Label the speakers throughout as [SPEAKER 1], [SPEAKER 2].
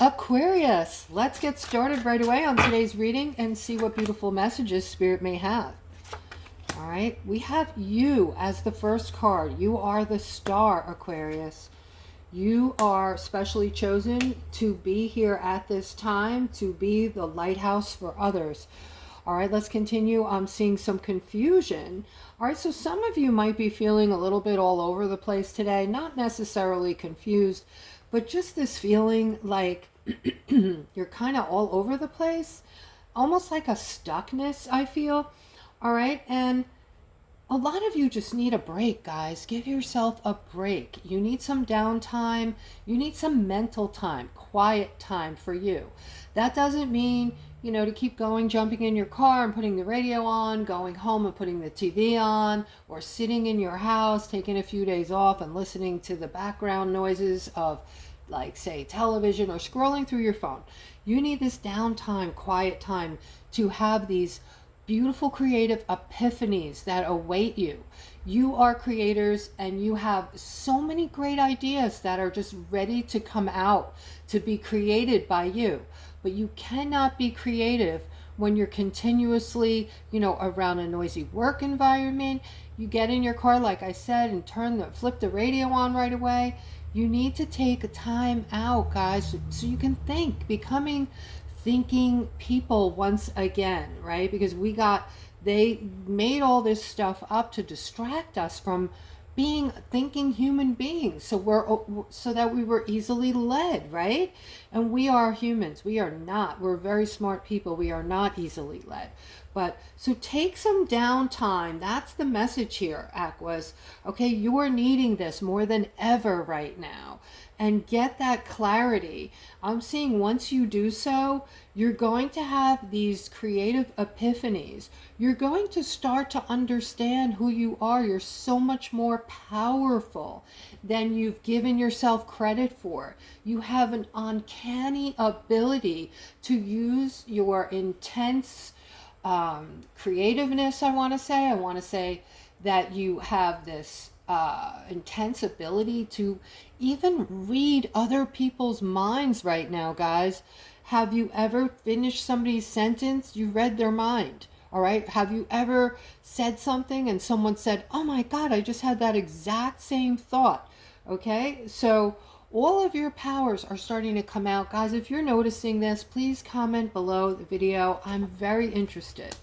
[SPEAKER 1] Aquarius, let's get started right away on today's reading and see what beautiful messages Spirit may have. All right, we have you as the first card. You are the star, Aquarius. You are specially chosen to be here at this time, to be the lighthouse for others. All right, let's continue. I'm seeing some confusion. All right, so some of you might be feeling a little bit all over the place today, not necessarily confused, but just this feeling like you're kind of all over the place, almost like a stuckness, I feel. All right, and a lot of you just need a break, guys. Give yourself a break. You need some downtime. You need some mental time, quiet time for you. That doesn't mean, to keep going, jumping in your car and putting the radio on, going home and putting the TV on, or sitting in your house, taking a few days off and listening to the background noises of, like, say, television or scrolling through your phone. You need this downtime, quiet time to have these beautiful creative epiphanies that await you. You are creators and you have so many great ideas that are just ready to come out to be created by you. But you cannot be creative when you're continuously, around a noisy work environment. You get in your car, like I said, and flip the radio on right away. You need to take a time out, guys, so you can think, becoming thinking people once again, right? Because they made all this stuff up to distract us from being thinking human beings, so that we were easily led, right? And we are humans. We're very smart people. We are not easily led. But so take some downtime. That's the message here, Aquas. Okay, you're needing this more than ever right now. And get that clarity. I'm seeing once you do so, you're going to have these creative epiphanies. You're going to start to understand who you are. You're so much more powerful than you've given yourself credit for. You have an uncanny ability to use your intense creativeness, I want to say that you have this intense ability to even read other people's minds right now, guys. Have you ever finished somebody's sentence? You read their mind. All right. Have you ever said something and someone said, "Oh my God, I just had that exact same thought." Okay. So all of your powers are starting to come out. Guys, if you're noticing this, please comment below the video. I'm very interested.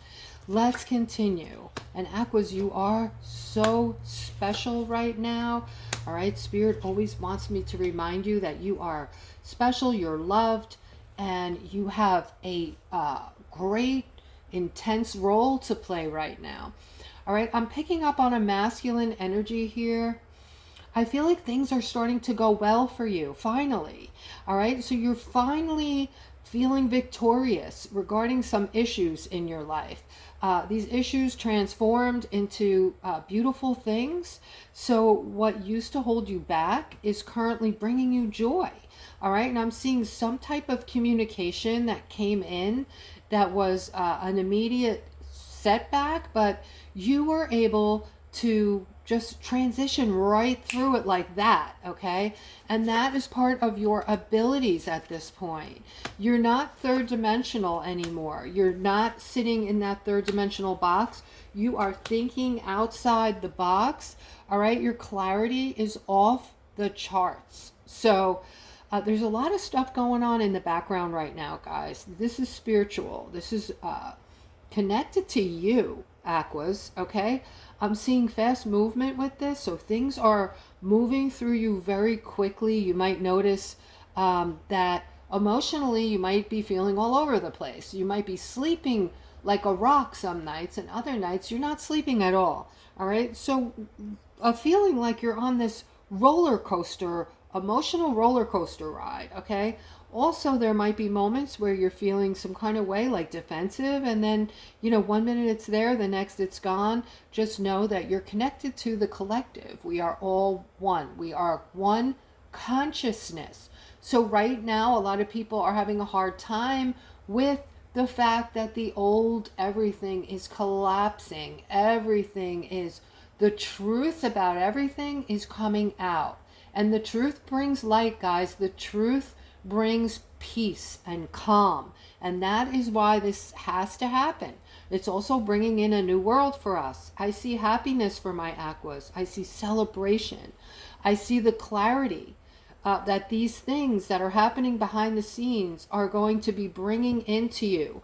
[SPEAKER 1] Let's continue. And Aquas, you are so special right now. All right. Spirit always wants me to remind you that you are special, you're loved, and you have a great, intense role to play right now. All right. I'm picking up on a masculine energy here. I feel like things are starting to go well for you, finally. All right. So you're finally feeling victorious regarding some issues in your life. These issues transformed into beautiful things. So what used to hold you back is currently bringing you joy. All right. And I'm seeing some type of communication that came in that was an immediate setback, but you were able to just transition right through it like that, okay? And that is part of your abilities at this point. You're not third dimensional anymore. You're not sitting in that third dimensional box. You are thinking outside the box, all right? Your clarity is off the charts. So there's a lot of stuff going on in the background right now, guys. This is spiritual. This is connected to you, Aquas, okay? I'm seeing fast movement with this, so things are moving through you very quickly. You might notice that emotionally you might be feeling all over the place. You might be sleeping like a rock some nights, and other nights you're not sleeping at all. All right, so a feeling like you're on this roller coaster, emotional roller coaster ride, okay? Also, there might be moments where you're feeling some kind of way, like defensive, and then, 1 minute it's there, the next it's gone. Just know that you're connected to the collective. We are all one. We are one consciousness. So right now, a lot of people are having a hard time with the fact that the old everything is collapsing. The truth about everything is coming out. And the truth brings light, guys. The truth brings peace and calm. And that is why this has to happen. It's also bringing in a new world for us. I see happiness for my aquas. I see celebration. I see the clarity that these things that are happening behind the scenes are going to be bringing into you.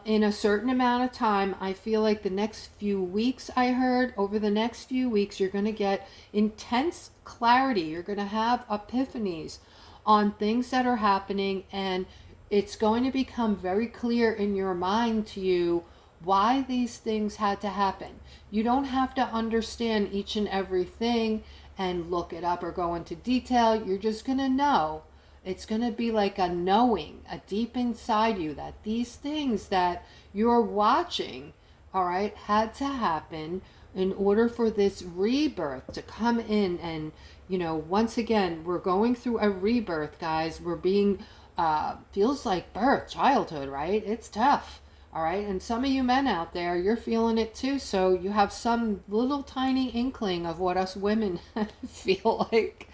[SPEAKER 1] In a certain amount of time, I feel like the next few weeks, I heard, over the next few weeks, you're going to get intense clarity. You're going to have epiphanies on things that are happening, and it's going to become very clear in your mind to you why these things had to happen. You don't have to understand each and everything and look it up or go into detail. You're just going to know. It's going to be like a knowing, a deep inside you, that these things that you're watching, all right, had to happen in order for this rebirth to come in. And, you know, once again, we're going through a rebirth, guys. We're being, feels like birth, childhood, right? It's tough. All right. And some of you men out there, you're feeling it too. So you have some little tiny inkling of what us women feel like.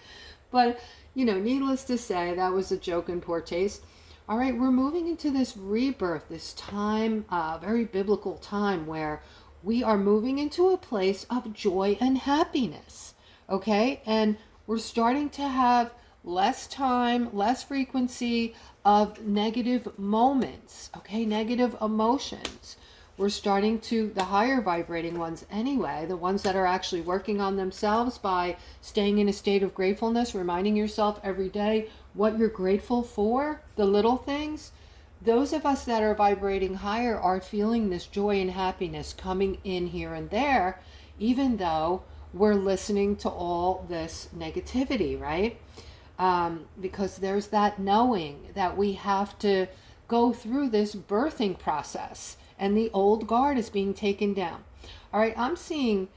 [SPEAKER 1] But, you know, needless to say, that was a joke in poor taste. All right. We're moving into this rebirth, this time, very biblical time where we are moving into a place of joy and happiness. Okay. And we're starting to have less time, less frequency of negative moments, okay, negative emotions. We're starting to, the higher vibrating ones anyway, the ones that are actually working on themselves by staying in a state of gratefulness, reminding yourself every day what you're grateful for, the little things. Those of us that are vibrating higher are feeling this joy and happiness coming in here and there, even though we're listening to all this negativity, right? Because there's that knowing that we have to go through this birthing process and the old guard is being taken down. All right, I'm seeing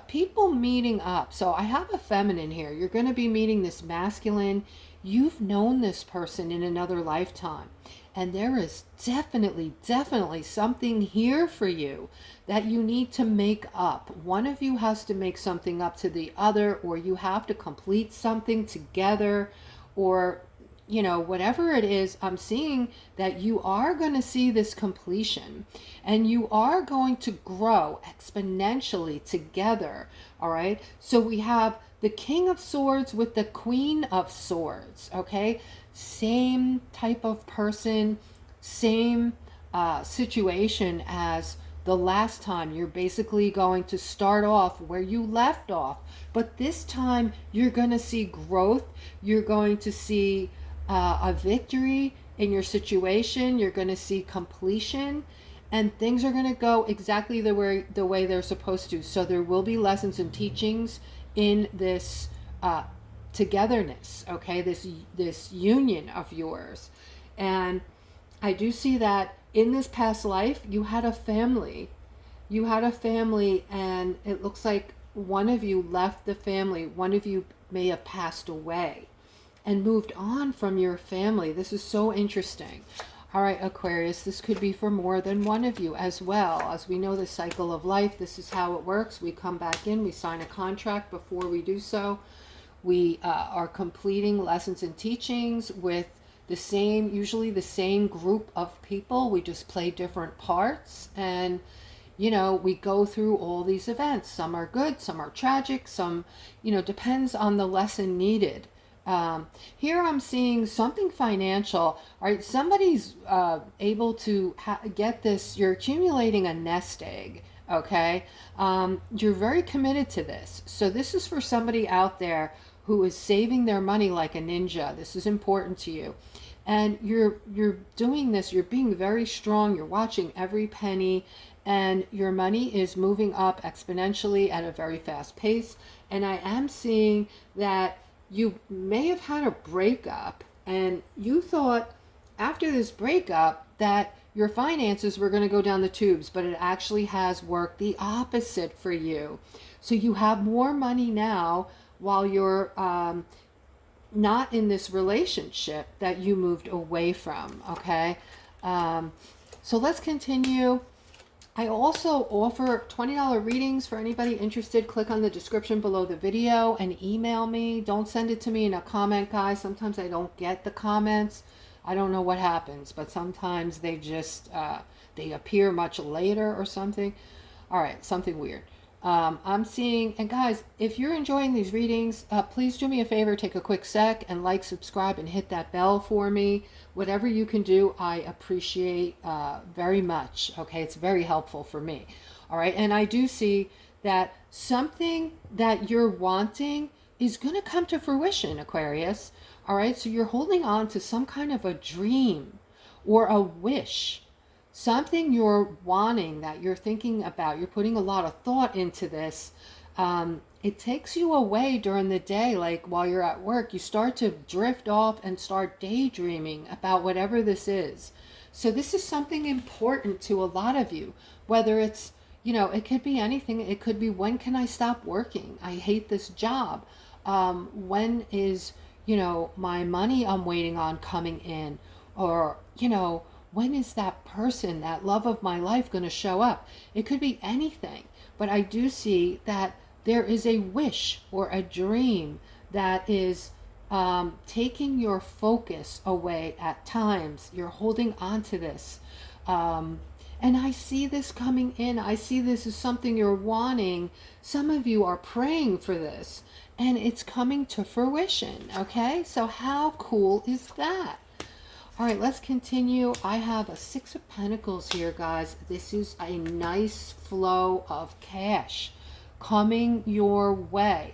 [SPEAKER 1] people meeting up. So I have a feminine here. You're going to be meeting this masculine. You've known this person in another lifetime. And there is definitely something here for you that you need to make up. One of you has to make something up to the other, or you have to complete something together, or, you know, whatever it is. I'm seeing that you are going to see this completion and you are going to grow exponentially together. All right. So we have the King of Swords with the Queen of Swords. Okay. Same type of person, same situation as the last time. You're basically going to start off where you left off, but this time you're going to see growth. You're going to see a victory in your situation. You're going to see completion, and things are going to go exactly the way they're supposed to. So there will be lessons and teachings in this togetherness, okay, this union of yours. And I do see that in this past life you had a family, and it looks like one of you left the family. One of you may have passed away and moved on from your family. This is so interesting. All right, Aquarius, this could be for more than one of you as well. As we know, the cycle of life, this is how it works. We come back in, we sign a contract. Before we do so, we are completing lessons and teachings with usually the same group of people. We just play different parts, and, you know, we go through all these events. Some are good, some are tragic, some, you know, depends on the lesson needed. Here I'm seeing something financial. All right, somebody's able to get this. You're accumulating a nest egg. Okay, you're very committed to this. So this is for somebody out there who is saving their money like a ninja. This is important to you. And you're doing this, you're being very strong, you're watching every penny, and your money is moving up exponentially at a very fast pace. And I am seeing that you may have had a breakup, and you thought after this breakup that your finances were going to go down the tubes, but it actually has worked the opposite for you. So you have more money now while you're not in this relationship that you moved away from. Okay. So let's continue. I also offer $20 readings for anybody interested. Click on the description below the video and email me. Don't send it to me in a comment, guys. Sometimes I don't get the comments. I don't know what happens, but sometimes they just, they appear much later or something. All right, something weird. I'm seeing, and guys, if you're enjoying these readings, please do me a favor, take a quick sec and like, subscribe, and hit that bell for me. Whatever you can do, I appreciate very much. Okay, it's very helpful for me. All right, and I do see that something that you're wanting is going to come to fruition, Aquarius. All right, so you're holding on to some kind of a dream or a wish, something you're wanting, that you're thinking about. You're putting a lot of thought into this. It takes you away during the day, like while you're at work. You start to drift off and start daydreaming about whatever this is. So this is something important to a lot of you, whether it's, it could be anything. It could be, when can I stop working? I hate this job. When is, my money I'm waiting on coming in? Or, when is that person, that love of my life, going to show up? It could be anything. But I do see that there is a wish or a dream that is taking your focus away at times. You're holding on to this. And I see this coming in. I see this as something you're wanting. Some of you are praying for this, and it's coming to fruition. Okay? So how cool is that? All right, let's continue. I have a Six of Pentacles here, guys. This is a nice flow of cash coming your way.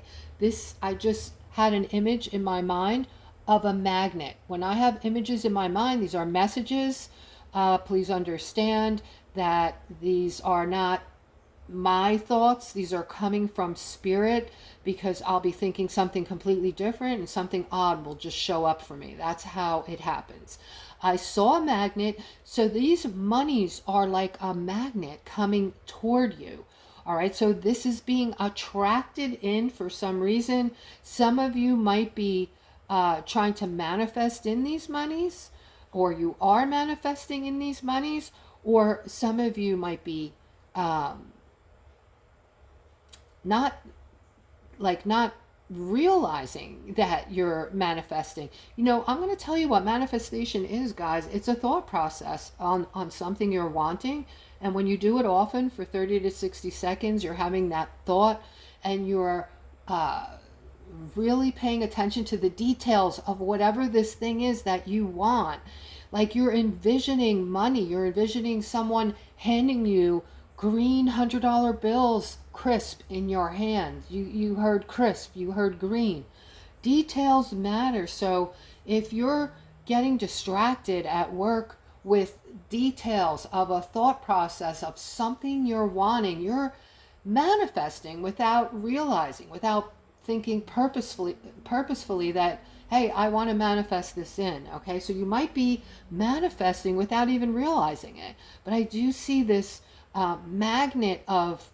[SPEAKER 1] I just had an image in my mind of a magnet. When I have images in my mind, these are messages. Please understand that these are not my thoughts. These are coming from spirit, because I'll be thinking something completely different and something odd will just show up for me. That's how it happens. I saw a magnet. So these monies are like a magnet coming toward you. All right, so this is being attracted in for some reason. Some of you might be trying to manifest in these monies, or you are manifesting in these monies, or some of you might be not realizing that you're manifesting. I'm going to tell you what manifestation is, guys. It's a thought process on something you're wanting. And when you do it often for 30 to 60 seconds, you're having that thought, and you're really paying attention to the details of whatever this thing is that you want. Like, you're envisioning money. You're envisioning someone handing you green $100 bills, crisp, in your hand. You heard crisp, you heard green. Details matter. So if you're getting distracted at work with details of a thought process of something you're wanting, you're manifesting without realizing, without thinking purposefully that, hey, I want to manifest this in. Okay, so you might be manifesting without even realizing it. But I do see this magnet of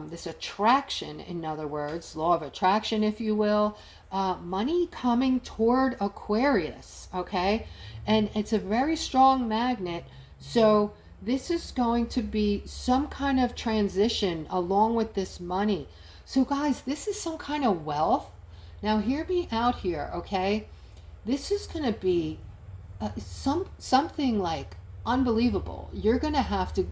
[SPEAKER 1] this attraction, in other words, law of attraction, if you will, money coming toward Aquarius. Okay, and it's a very strong magnet. So this is going to be some kind of transition along with this money. So guys, this is some kind of wealth. Now hear me out here, okay? This is going to be something like unbelievable. You're going to have to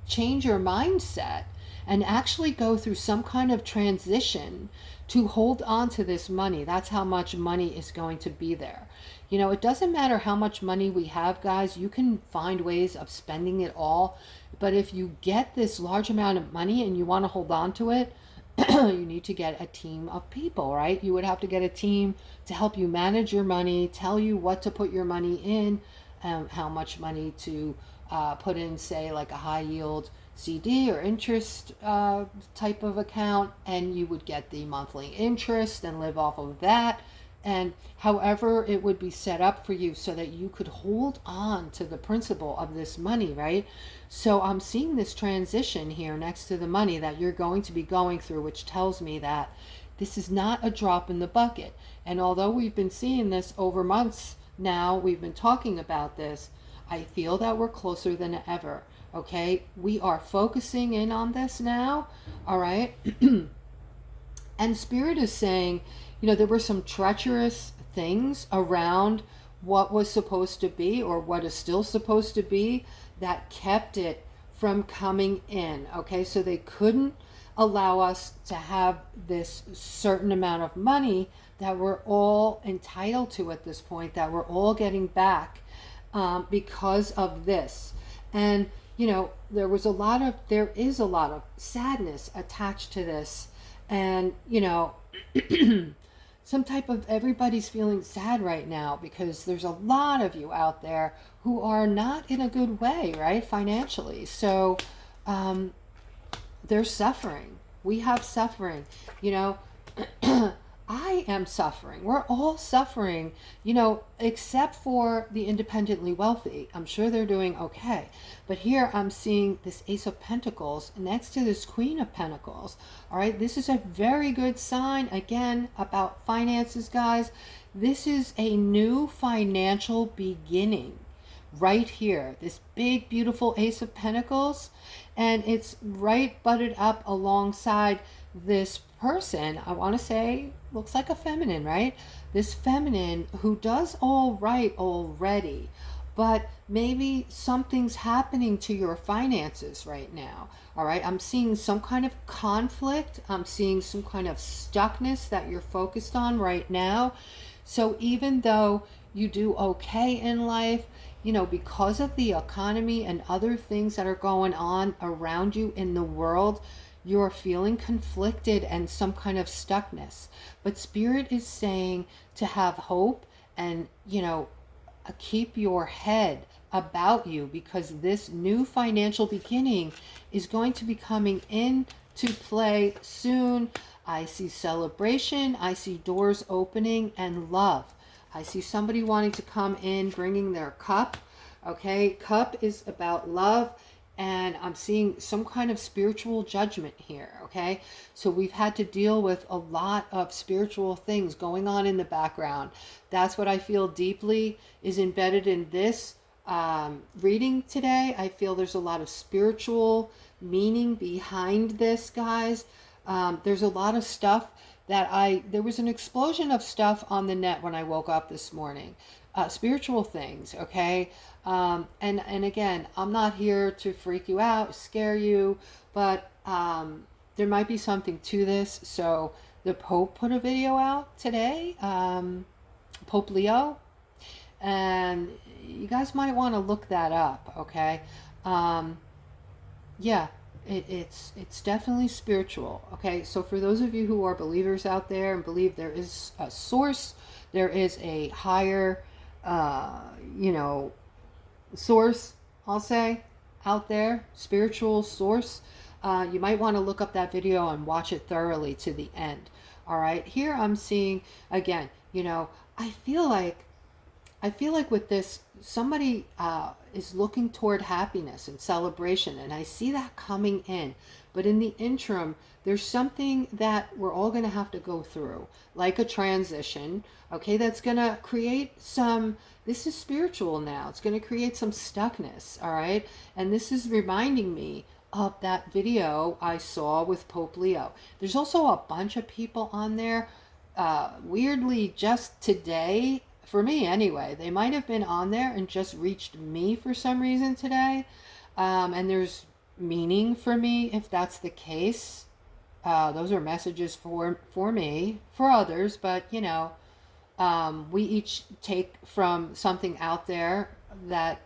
[SPEAKER 1] change your mindset and actually go through some kind of transition to hold on to this money. That's how much money is going to be there. It doesn't matter how much money we have, guys. You can find ways of spending it all. But if you get this large amount of money and you want to hold on to it, you need to get a team of people, right? You would have to get a team to help you manage your money, tell you what to put your money in, how much money to put in, say, like a high yield CD or interest type of account, and you would get the monthly interest and live off of that. And however it would be set up for you so that you could hold on to the principle of this money, right? So I'm seeing this transition here next to the money that you're going to be going through, which tells me that this is not a drop in the bucket. And although we've been seeing this over months now, we've been talking about this, I feel that we're closer than ever. Okay, we are focusing in on this now. All right. And Spirit is saying, there were some treacherous things around what was supposed to be, or what is still supposed to be, that kept it from coming in. Okay, so they couldn't allow us to have this certain amount of money that we're all entitled to at this point, that we're all getting back, because of this. And there is a lot of sadness attached to this. And some type of, everybody's feeling sad right now, because there's a lot of you out there who are not in a good way, right, financially. So they're suffering. We have suffering. I am suffering. We're all suffering, except for the independently wealthy. I'm sure they're doing okay. But here I'm seeing this Ace of Pentacles next to this Queen of Pentacles. All right, this is a very good sign, again, about finances, guys. This is a new financial beginning right here. This big, beautiful Ace of Pentacles. And it's right butted up alongside this person, I want to say, looks like a feminine, right? This feminine who does all right already, but maybe something's happening to your finances right now. All right, I'm seeing some kind of conflict. I'm seeing some kind of stuckness that you're focused on right now. So even though you do okay in life, because of the economy and other things that are going on around you in the world, you're feeling conflicted and some kind of stuckness. But Spirit is saying to have hope and, keep your head about you, because this new financial beginning is going to be coming into play soon. I see celebration. I see doors opening and love. I see somebody wanting to come in, bringing their cup. Okay, cup is about love. And I'm seeing some kind of spiritual judgment here, okay? So we've had to deal with a lot of spiritual things going on in the background. That's what I feel deeply is embedded in this reading today. I feel there's a lot of spiritual meaning behind this, guys. There's a lot of stuff there was an explosion of stuff on the net when I woke up this morning. Spiritual things, okay? And again, I'm not here to freak you out, scare you, but there might be something to this. So the Pope put a video out today, Pope Leo, and you guys might want to look that up, okay? Yeah, it's definitely spiritual, okay? So for those of you who are believers out there and believe there is a source, there is a higher, source, I'll say, out there, spiritual source, you might want to look up that video and watch it thoroughly to the end. All right, here I'm seeing, again, I feel like with this, somebody is looking toward happiness and celebration, and I see that coming in. But in the interim, there's something that we're all going to have to go through, like a transition, okay, that's going to create some, this is spiritual now, it's going to create some stuckness, all right? And this is reminding me of that video I saw with Pope Leo. There's also a bunch of people on there, weirdly, just today, for me anyway, they might have been on there and just reached me for some reason today. And there's meaning for me if that's the case. Those are messages for me, for others, but we each take from something out there that,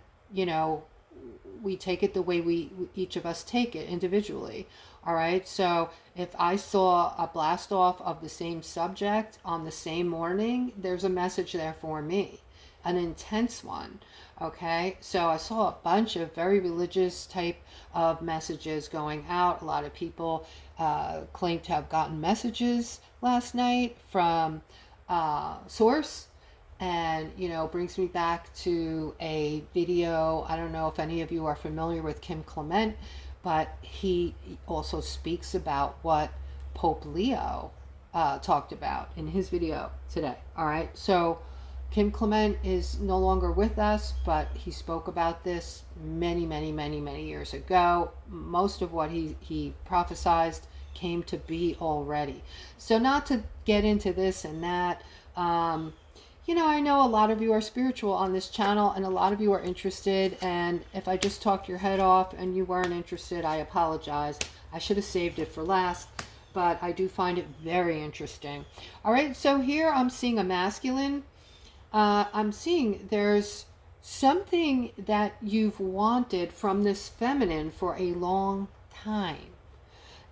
[SPEAKER 1] we take it the way we each of us take it individually. All right, so if I saw a blast off of the same subject on the same morning, there's a message there for me, an intense one. Okay, so I saw a bunch of very religious type of messages going out. A lot of people claim to have gotten messages last night from Source. And, brings me back to a video. I don't know if any of you are familiar with Kim Clement, but he also speaks about what Pope Leo talked about in his video today. All right. So Kim Clement is no longer with us, but he spoke about this many years ago. Most of what he prophesied came to be already. So not to get into this and that, I know a lot of you are spiritual on this channel and a lot of you are interested. And if I just talked your head off and you weren't interested, I apologize. I should have saved it for last, but I do find it very interesting. All right, so here I'm seeing a masculine. I'm seeing there's something that you've wanted from this feminine for a long time.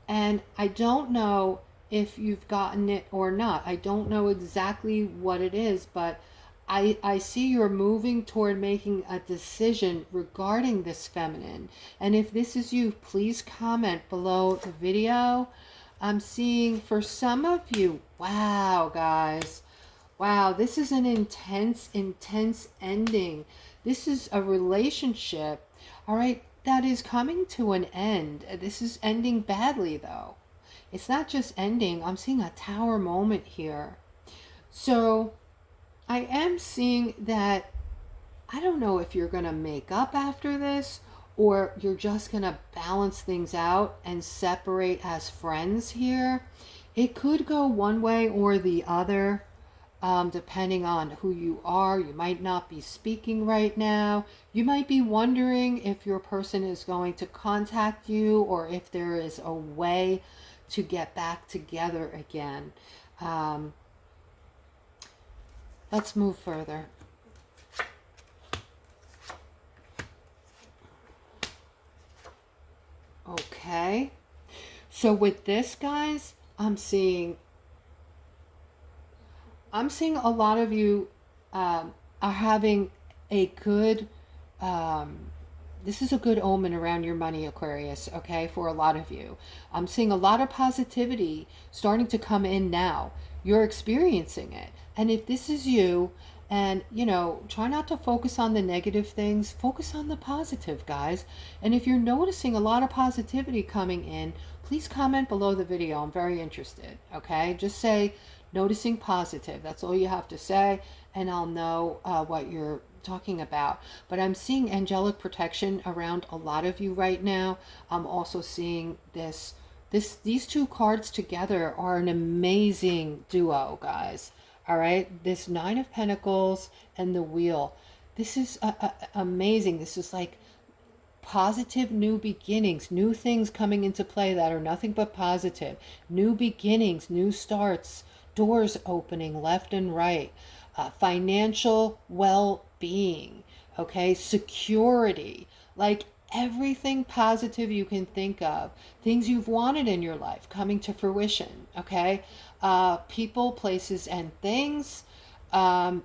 [SPEAKER 1] And I don't know if you've gotten it or not. I don't know exactly what it is, but I see you're moving toward making a decision regarding this feminine. And if this is you, please comment below the video. I'm seeing for some of you, wow, guys. Wow, this is an intense ending. This is a relationship, all right, that is coming to an end. This is ending badly, though. It's not just ending. I'm seeing a tower moment here. So I am seeing that, I don't know if you're going to make up after this or you're just going to balance things out and separate as friends here. It could go one way or the other, depending on who you are. You might not be speaking right now. You might be wondering if your person is going to contact you or if there is a way to get back together again. Let's move further. Okay. So with this, guys, I'm seeing a lot of you are having a good, this is a good omen around your money, Aquarius, okay, for a lot of you. I'm seeing a lot of positivity starting to come in now. You're experiencing it. And if this is you, and, try not to focus on the negative things, focus on the positive, guys. And if you're noticing a lot of positivity coming in, please comment below the video. I'm very interested, okay? Just say, noticing positive. That's all you have to say, and I'll know what you're talking about. But I'm seeing angelic protection around a lot of you right now. I'm also seeing these two cards together are an amazing duo, guys. All right, this Nine of Pentacles and the Wheel. This is amazing. This is like positive new beginnings, new things coming into play that are nothing but positive. New beginnings, new starts, doors opening left and right, financial well-being, okay, security, like everything positive you can think of, things you've wanted in your life coming to fruition, okay, people, places, and things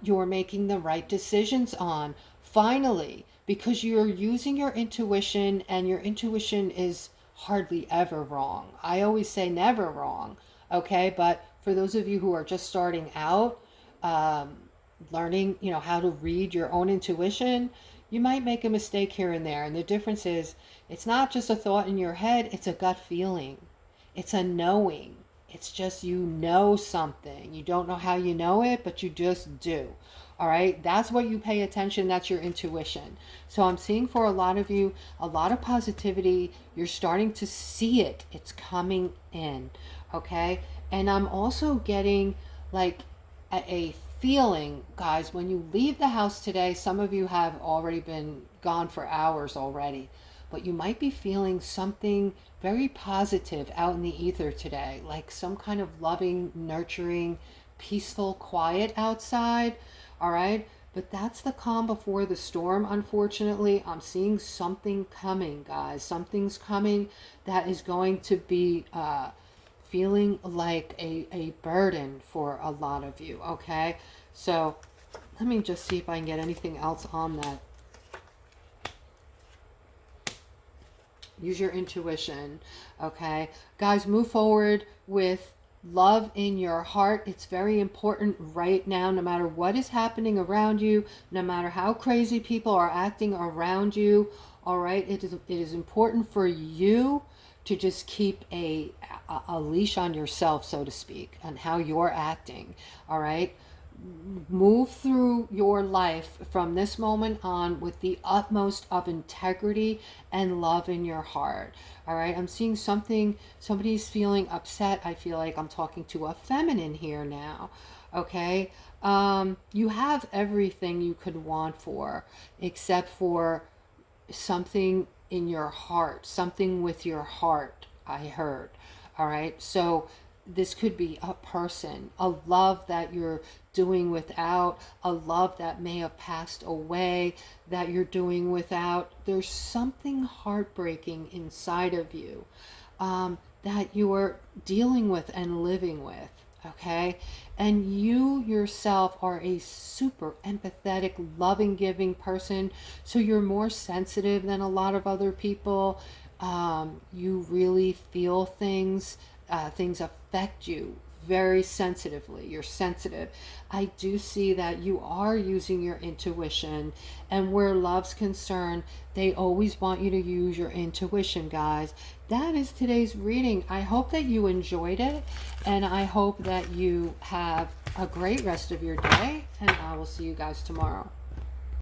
[SPEAKER 1] you're making the right decisions on, finally, because you're using your intuition, and your intuition is hardly ever wrong. I always say never wrong, okay, but for those of you who are just starting out, learning, how to read your own intuition, you might make a mistake here and there. And the difference is, it's not just a thought in your head, it's a gut feeling. It's a knowing. It's just, something. You don't know how you know it, but you just do. All right, that's what you pay attention. That's your intuition. So I'm seeing for a lot of you, a lot of positivity. You're starting to see it. It's coming in. Okay. And I'm also getting like a feeling, guys, when you leave the house today, some of you have already been gone for hours already, but you might be feeling something very positive out in the ether today, like some kind of loving, nurturing, peaceful quiet outside. All right. But that's the calm before the storm. Unfortunately, I'm seeing something coming, guys. Something's coming that is going to be feeling like a burden for a lot of you, okay? So let me just see if I can get anything else on that. Use your intuition, okay? Guys, move forward with love in your heart. It's very important right now, no matter what is happening around you, no matter how crazy people are acting around you, all right? It is important for you to just keep a leash on yourself, so to speak, on how you're acting, all right? move through your life from this moment on with the utmost of integrity and love in your heart. All right, I'm seeing somebody's feeling upset. I feel like I'm talking to a feminine here now. Okay, you have everything you could want for, except for something in your heart, something with your heart, I heard. All right, so this could be a person, a love that you're doing without, a love that may have passed away that you're doing without. There's something heartbreaking inside of you that you're dealing with and living with. Okay, and you yourself are a super empathetic, loving, giving person, so you're more sensitive than a lot of other people. You really feel things. Things affect you very sensitively. You're sensitive. I do see that you are using your intuition, and where love's concerned, they always want you to use your intuition, guys. That is today's reading. I hope that you enjoyed it, and I hope that you have a great rest of your day, and I will see you guys tomorrow.